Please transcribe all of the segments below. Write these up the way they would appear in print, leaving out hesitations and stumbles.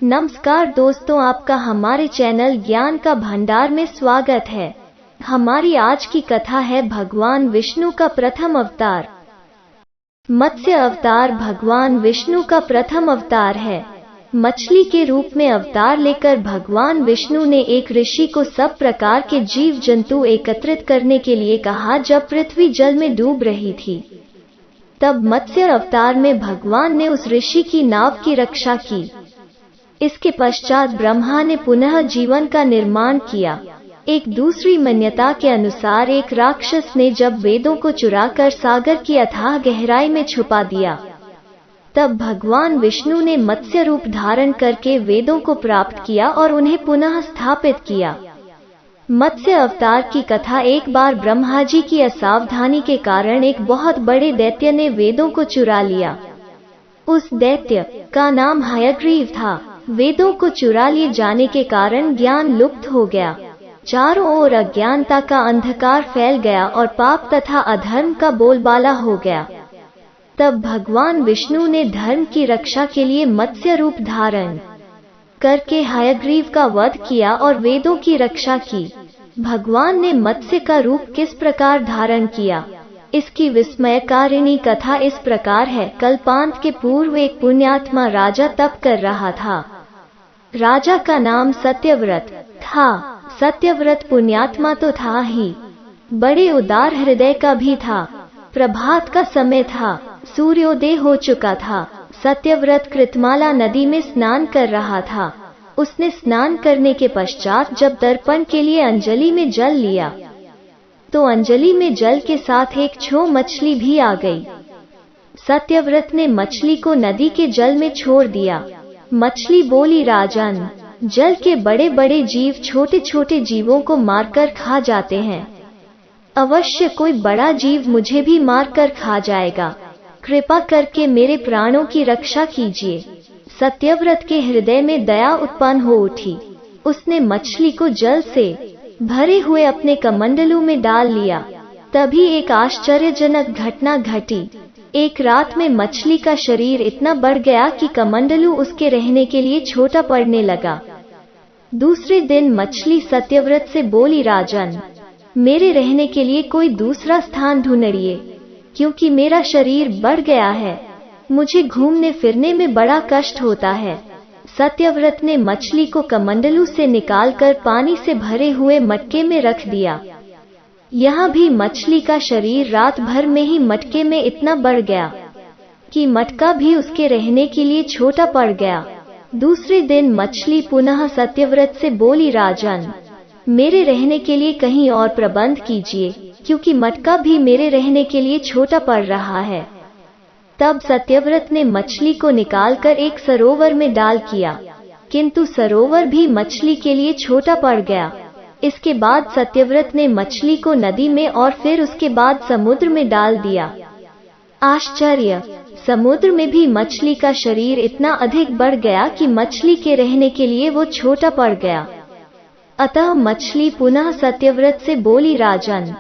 नमस्कार दोस्तों, आपका हमारे चैनल ज्ञान का भंडार में स्वागत है। हमारी आज की कथा है भगवान विष्णु का प्रथम अवतार। मत्स्य अवतार भगवान विष्णु का प्रथम अवतार है। मछली के रूप में अवतार लेकर भगवान विष्णु ने एक ऋषि को सब प्रकार के जीव जंतु एकत्रित करने के लिए कहा। जब पृथ्वी जल में डूब रही थी, तब मत्स्य अवतार में भगवान ने उस ऋषि की नाव की रक्षा की। इसके पश्चात ब्रह्मा ने पुनः जीवन का निर्माण किया। एक दूसरी मान्यता के अनुसार एक राक्षस ने जब वेदों को चुराकर सागर की अथाह गहराई में छुपा दिया, तब भगवान विष्णु ने मत्स्य रूप धारण करके वेदों को प्राप्त किया और उन्हें पुनः स्थापित किया। मत्स्य अवतार की कथा। एक बार ब्रह्मा जी की असावधानी के कारण एक बहुत बड़े दैत्य ने वेदों को चुरा लिया। उस दैत्य का नाम हयग्रीव था। वेदों को चुरा लिए जाने के कारण ज्ञान लुप्त हो गया। चारों ओर अज्ञानता का अंधकार फैल गया और पाप तथा अधर्म का बोलबाला हो गया। तब भगवान विष्णु ने धर्म की रक्षा के लिए मत्स्य रूप धारण करके हयग्रीव का वध किया और वेदों की रक्षा की। भगवान ने मत्स्य का रूप किस प्रकार धारण किया, इसकी विस्मयकारिणी कथा इस प्रकार है। कल्पांत के पूर्व एक पुण्यात्मा राजा तप कर रहा था। राजा का नाम सत्यव्रत था। सत्यव्रत पुण्यात्मा तो था ही, बड़े उदार हृदय का भी था। प्रभात का समय था, सूर्योदय हो चुका था। सत्यव्रत कृतमाला नदी में स्नान कर रहा था। उसने स्नान करने के पश्चात जब दर्पण के लिए अंजलि में जल लिया, तो अंजलि में जल के साथ एक छो मछली भी आ गई। सत्यव्रत ने मछली को नदी के जल में छोड़ दिया। मछली बोली, राजन, जल के बड़े बड़े जीव छोटे छोटे जीवों को मारकर खा जाते हैं। अवश्य कोई बड़ा जीव मुझे भी मारकर खा जाएगा। कृपा करके मेरे प्राणों की रक्षा कीजिए। सत्यव्रत के हृदय में दया उत्पन्न हो उठी। उसने मछली को जल से भरे हुए अपने कमंडलू में डाल लिया। तभी एक आश्चर्यजनक घटना घटी। एक रात में मछली का शरीर इतना बढ़ गया कि कमंडलू उसके रहने के लिए छोटा पड़ने लगा। दूसरे दिन मछली सत्यव्रत से बोली, राजन, मेरे रहने के लिए कोई दूसरा स्थान ढूंढिए, क्योंकि मेरा शरीर बढ़ गया है। मुझे घूमने फिरने में बड़ा कष्ट होता है। सत्यव्रत ने मछली को कमंडलू से निकालकर पानी से भरे हुए मटके में रख दिया। यहाँ भी मछली का शरीर रात भर में ही मटके में इतना बढ़ गया कि मटका भी उसके रहने के लिए छोटा पड़ गया। दूसरे दिन मछली पुनः सत्यव्रत से बोली, राजन, मेरे रहने के लिए कहीं और प्रबंध कीजिए, क्योंकि मटका भी मेरे रहने के लिए छोटा पड़ रहा है। तब सत्यव्रत ने मछली को निकालकर एक सरोवर में डाल किया, किंतु सरोवर भी मछली के लिए छोटा पड़ गया। इसके बाद सत्यव्रत ने मछली को नदी में और फिर उसके बाद समुद्र में डाल दिया। आश्चर्य! समुद्र में भी मछली का शरीर इतना अधिक बढ़ गया कि मछली के रहने के लिए वो छोटा पड़ गया। अतः मछली पुनः सत्यव्रत से बोली, राजन,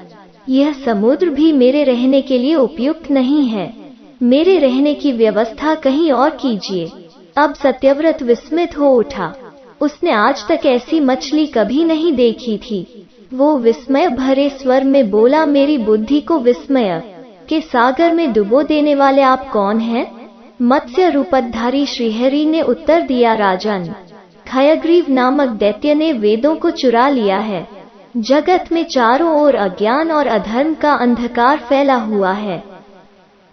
यह समुद्र भी मेरे रहने के लिए उपयुक्त नहीं है। मेरे रहने की व्यवस्था कहीं और कीजिए। अब सत्यव्रत विस्मित हो उठा। उसने आज तक ऐसी मछली कभी नहीं देखी थी। वो विस्मय भरे स्वर में बोला, मेरी बुद्धि को विस्मय के सागर में डुबो देने वाले आप कौन हैं? मत्स्य रूपधारी श्रीहरि ने उत्तर दिया, राजन, हयग्रीव नामक दैत्य ने वेदों को चुरा लिया है। जगत में चारों ओर अज्ञान और अधर्म का अंधकार फैला हुआ है।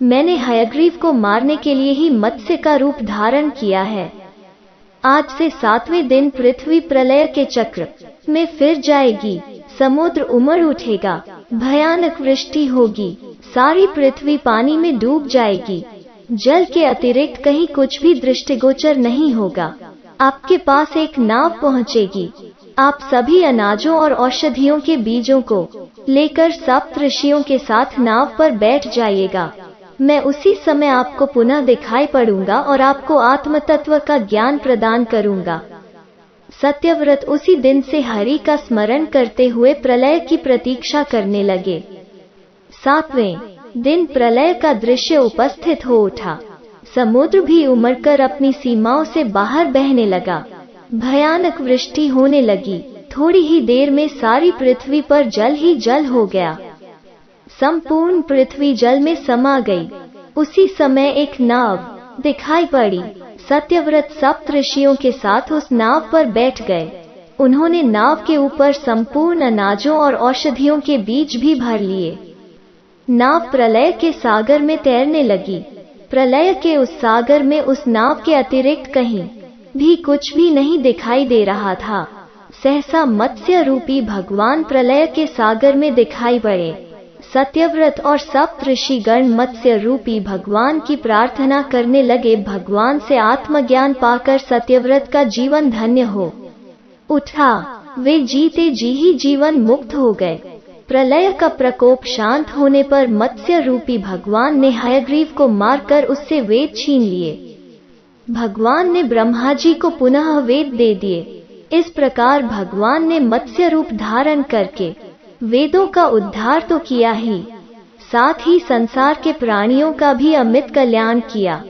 मैंने हयग्रीव को मारने के लिए ही मत्स्य का रूप धारण किया है। आज से 7वें दिन पृथ्वी प्रलय के चक्र में फिर जाएगी। समुद्र उमड़ उठेगा, भयानक वृष्टि होगी, सारी पृथ्वी पानी में डूब जाएगी। जल के अतिरिक्त कहीं कुछ भी दृष्टिगोचर नहीं होगा। आपके पास एक नाव पहुंचेगी। आप सभी अनाजों और औषधियों के बीजों को लेकर सप्त ऋषियों के साथ नाव पर बैठ जाइएगा। मैं उसी समय आपको पुनः दिखाई पड़ूंगा और आपको आत्म तत्व का ज्ञान प्रदान करूंगा। सत्यव्रत उसी दिन से हरि का स्मरण करते हुए प्रलय की प्रतीक्षा करने लगे। 7वें दिन प्रलय का दृश्य उपस्थित हो उठा। समुद्र भी उमड़कर अपनी सीमाओं से बाहर बहने लगा। भयानक वृष्टि होने लगी। थोड़ी ही देर में सारी पृथ्वी पर जल ही जल हो गया। संपूर्ण पृथ्वी जल में समा गई। उसी समय एक नाव दिखाई पड़ी। सत्यव्रत सप्तऋषियों के साथ उस नाव पर बैठ गए। उन्होंने नाव के ऊपर संपूर्ण अनाजों और औषधियों के बीज भी भर लिए। नाव प्रलय के सागर में तैरने लगी। प्रलय के उस सागर में उस नाव के अतिरिक्त कहीं भी कुछ भी नहीं दिखाई दे रहा था। सहसा मत्स्य रूपी भगवान प्रलय के सागर में दिखाई पड़े। सत्यव्रत और सप्तऋषिगण मत्स्य रूपी भगवान की प्रार्थना करने लगे, भगवान से आत्मज्ञान पाकर सत्यव्रत का जीवन धन्य हो उठा। वे जीते जी ही जीवन मुक्त हो गए। प्रलय का प्रकोप शांत होने पर मत्स्य रूपी भगवान ने हयग्रीव को मारकर उससे वेद छीन लिए। भगवान ने ब्रह्मा जी को पुनः वेद दे दिए। इस प्रकार भगवान ने मत्स्य रूप धारण करके वेदों का उद्धार तो किया ही, साथ ही संसार के प्राणियों का भी अमित कल्याण किया।